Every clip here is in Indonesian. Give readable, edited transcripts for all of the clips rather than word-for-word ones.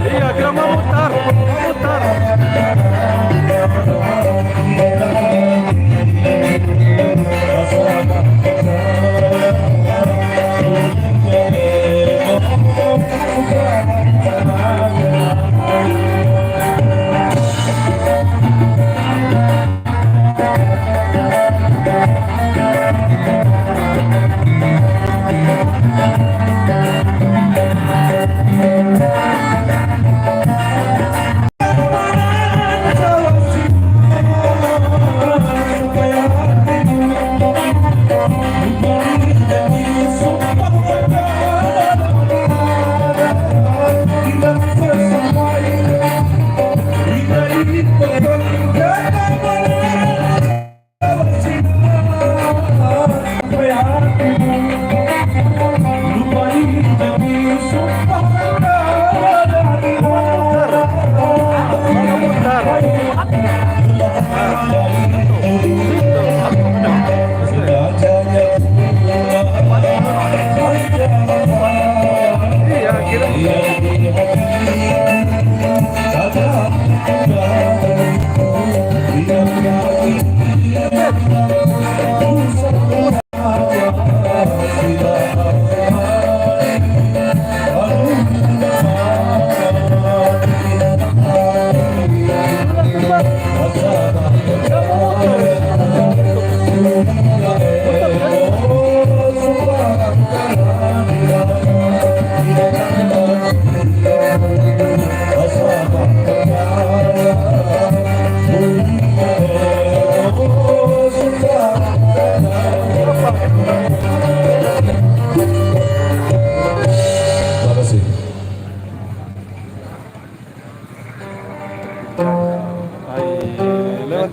Iya, kita mau mutar.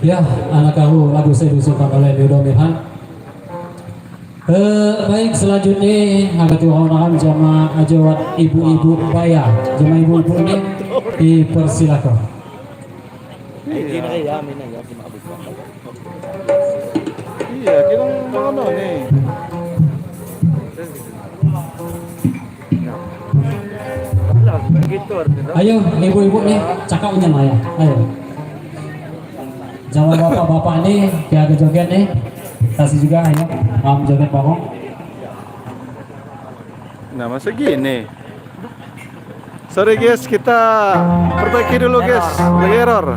Ya, anak kamu lagu saya disukai oleh Yudo Mirhan. Baik, selanjutnya agak diwarnakan sama ajawat ibu-ibu baya, sama ibu-ibu ini dipersilakan. Iya, kita mana nih? Ayo, ibu-ibu nih, cakap aja Maya. Ayo. Sama bapak-bapak nih, kayak agak joget nih. Kasih juga, ayo. Joget bangong. Nah, masa gini? Sorry guys, kita perbaiki dulu guys, lagi error.